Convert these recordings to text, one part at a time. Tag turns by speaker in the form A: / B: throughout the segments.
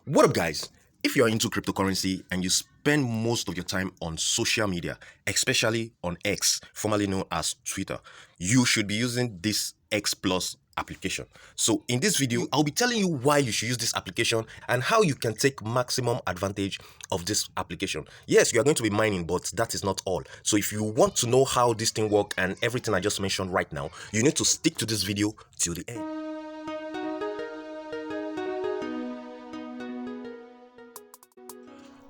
A: What up, guys? If you're into cryptocurrency and you spend most of your time on social media, especially on X, formerly known as Twitter, you should be using this XPLUS application. So in this video, I'll be telling you why you should use this application and how you can take maximum advantage of this application. Yes, you are going to be mining, but that is not all. So if you want to know how this thing works and everything I just mentioned right now, you need to stick to this video till the end.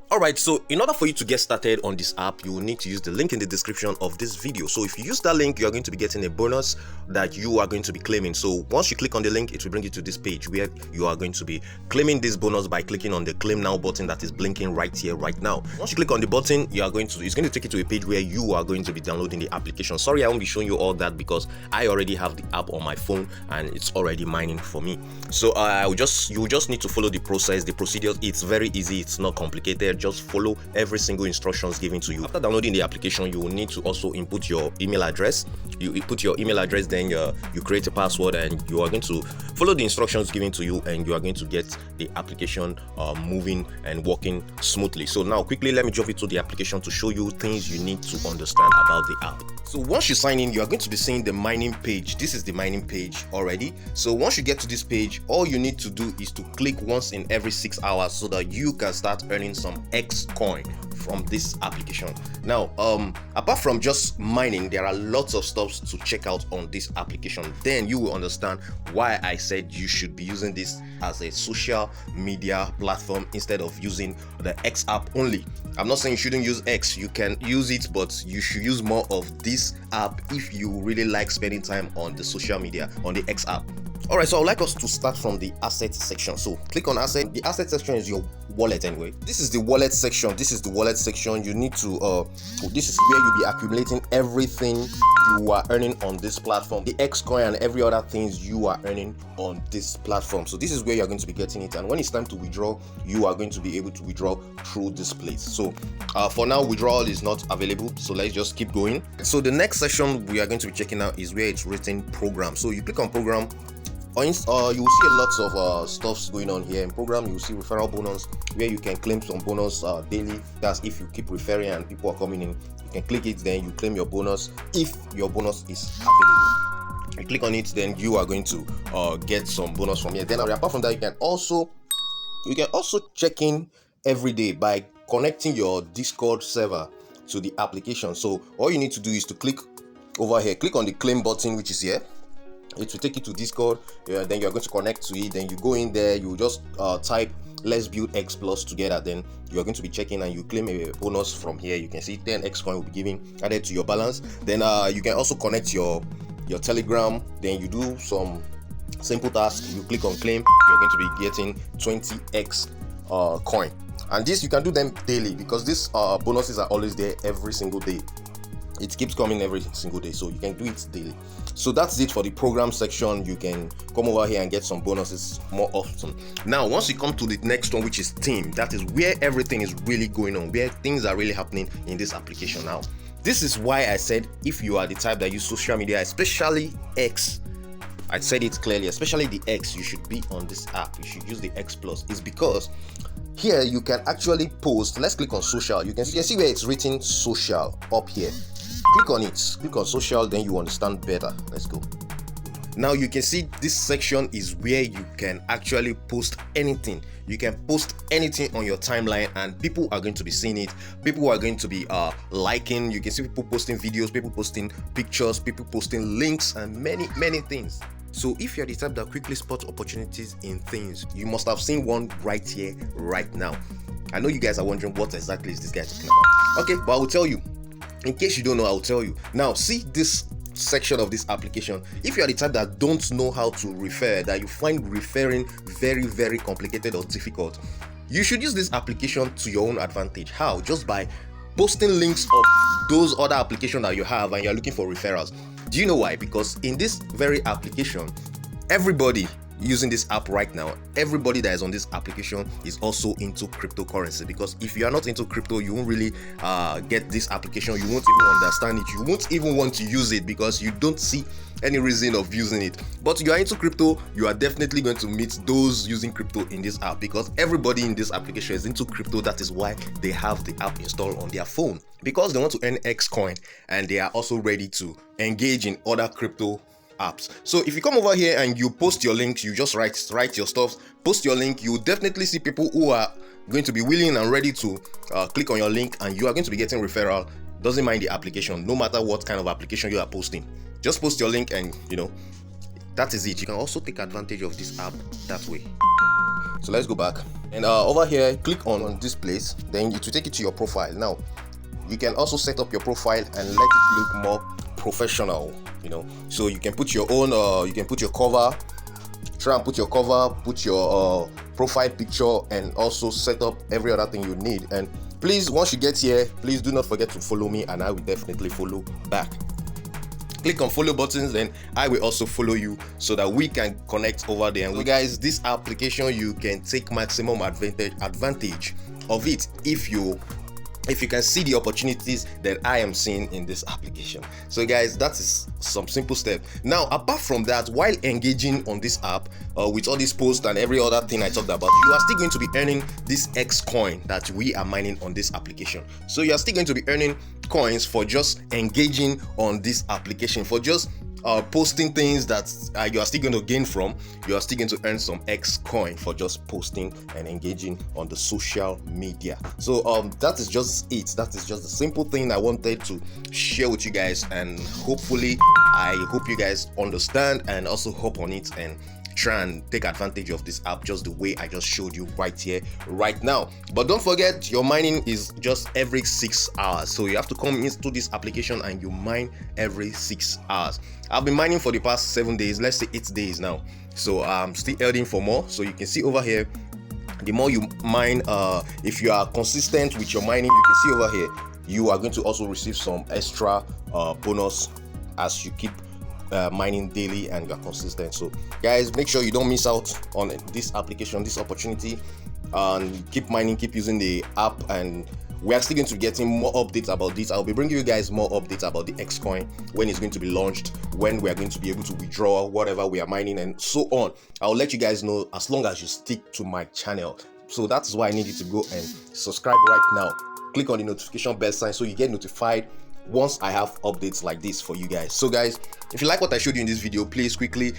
A: Alright, so in order for you to get started on this app, you will need to use the link in the description of this video. So if you use that link, you are going to be getting a bonus that you are going to be claiming. So once you click on the link, it will bring you to this page where you are going to be claiming this bonus by clicking on the claim now button that is blinking right here, right now. Once you click on the button, it's going to take you to a page where you are going to be downloading the application. Sorry, I won't be showing you all that because I already have the app on my phone and it's already mining for me. So you will just need to follow the process, the procedures. It's very easy, it's not complicated. Just follow every single instructions given to you. After downloading the application, you will need to also input your email address. You input your email address, then you create a password, and you are going to follow the instructions given to you, and you are going to get the application moving and working smoothly. So now quickly, let me jump into the application to show you things you need to understand about the app. So once you sign in, you are going to be seeing the mining page. This is the mining page already. So once you get to this page, all you need to do is to click once in every 6 hours so that you can start earning some XCOIN from this application. Now, apart from just mining, there are lots of stuff to check out on this application. Then you will understand why I said you should be using this as a social media platform instead of using the X app only. I'm not saying you shouldn't use X, you can use it, but you should use more of this app if you really like spending time on the social media, on the X app. Alright, so I would like us to start from the asset section. So click on asset. The asset section is your wallet anyway. This is the wallet section. You need to this is where you'll be accumulating everything you are earning on this platform, the XCOIN and every other things you are earning on this platform. So this is where you're going to be getting it, and when it's time to withdraw, you are going to be able to withdraw through this place. So for now, withdrawal is not available, so let's just keep going. So the next section we are going to be checking out is where it's written program. So you click on program. You will see a lot of stuffs going on here. In program, you will see referral bonus where you can claim some bonus daily. That's if you keep referring and people are coming in. You can click it, then you claim your bonus if your bonus is available. You click on it, then you are going to get some bonus from here. Then apart from that, you can also check in every day by connecting your Discord server to the application. So all you need to do is to click over here, click on the claim button, which is here. It will take you to Discord. Then you're going to connect to it. Then you go in there, you just type let's build XPLUS together. Then you're going to be checking and you claim a bonus from here. You can see 10 XCOIN will be given added to your balance. Then you can also connect your Telegram. Then you do some simple tasks. You click on claim, you're going to be getting 20x coin. And this you can do them daily because these bonuses are always there every single day. It keeps coming every single day, so you can do it daily. So that's it for the program section. You can come over here and get some bonuses more often. Now once you come to the next one, which is team, that is where everything is really going on, where things are really happening in this application. Now this is why I said if you are the type that use social media, especially X, I said it clearly, especially the X, you should be on this app. You should use the XPLUS. It's because here you can actually post. Let's click on social. You can see where it's written social up here. Click on it, click on social, then you understand better. Let's go. Now you can see this section is where you can actually post anything. You can post anything on your timeline and people are going to be seeing it. People are going to be liking. You can see people posting videos, people posting pictures, people posting links, and many things. So if you're the type that quickly spots opportunities in things, you must have seen one right here, right now. I know you guys are wondering what exactly is this guy talking about. Okay, but I will tell you. In case you don't know, I'll tell you. Now, see this section of this application. If you are the type that don't know how to refer, that you find referring very complicated or difficult, you should use this application to your own advantage. How? Just by posting links of those other applications that you have and you're looking for referrals. Do you know why? Because in this very application, everybody using this app right now, everybody that is on this application is also into cryptocurrency, because if you are not into crypto, you won't really get this application. You won't even understand it. You won't even want to use it because you don't see any reason of using it. But you are into crypto, you are definitely going to meet those using crypto in this app, because everybody in this application is into crypto. That is why they have the app installed on their phone, because they want to earn XCOIN, and they are also ready to engage in other crypto apps. So if you come over here and you post your links, you just write your stuff, post your link, you definitely see people who are going to be willing and ready to click on your link, and you are going to be getting referral. Doesn't mind the application, no matter what kind of application you are posting. Just post your link and that is it. You can also take advantage of this app that way. So let's go back, and over here click on this place, then it will take you to your profile. Now you can also set up your profile and let it look more professional, so you can put your own you can put your cover, try and put your cover, put your profile picture, and also set up every other thing you need. And please, once you get here, please do not forget to follow me, and I will definitely follow back. Click on follow buttons, and I will also follow you so that we can connect over there. And guys, this application, you can take maximum advantage of it if you can see the opportunities that I am seeing in this application. So guys, that is some simple step. Now, apart from that, while engaging on this app with all these posts and every other thing I talked about, you are still going to be earning this XCOIN that we are mining on this application. So you are still going to be earning coins for just engaging on this application, for just posting things that you are still going to gain from. You are still going to earn some XCOIN for just posting and engaging on the social media. So that is just it. That is just the simple thing I wanted to share with you guys, and hopefully I hope you guys understand and also hop on it and try and take advantage of this app just the way I just showed you right here, right now. But don't forget, your mining is just every 6 hours. So you have to come into this application and you mine every 6 hours. I've been mining for the past 7 days, let's say 8 days now. So I'm still earning for more. So you can see over here, the more you mine, if you are consistent with your mining, you can see over here, you are going to also receive some extra bonus as you keep mining daily and you're consistent. So guys, make sure you don't miss out on this application, this opportunity, and keep mining, keep using the app, and we are still going to be getting more updates about this. I'll be bringing you guys more updates about the XCOIN, when it's going to be launched, when we are going to be able to withdraw whatever we are mining, and so on. I'll let you guys know as long as you stick to my channel. So that's why I need you to go and subscribe right now. Click on the notification bell sign so you get notified once I have updates like this for you guys. So guys, if you like what I showed you in this video, please quickly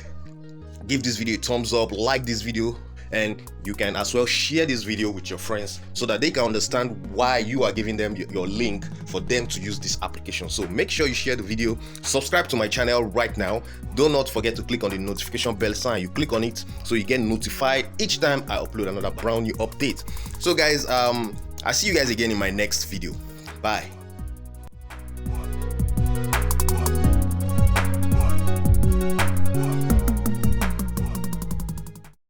A: give this video a thumbs up, like this video, and you can as well share this video with your friends so that they can understand why you are giving them your link for them to use this application. So make sure you share the video, subscribe to my channel right now. Do not forget to click on the notification bell sign. You click on it so you get notified each time I upload another brand new update. So guys, I'll see you guys again in my next video. Bye.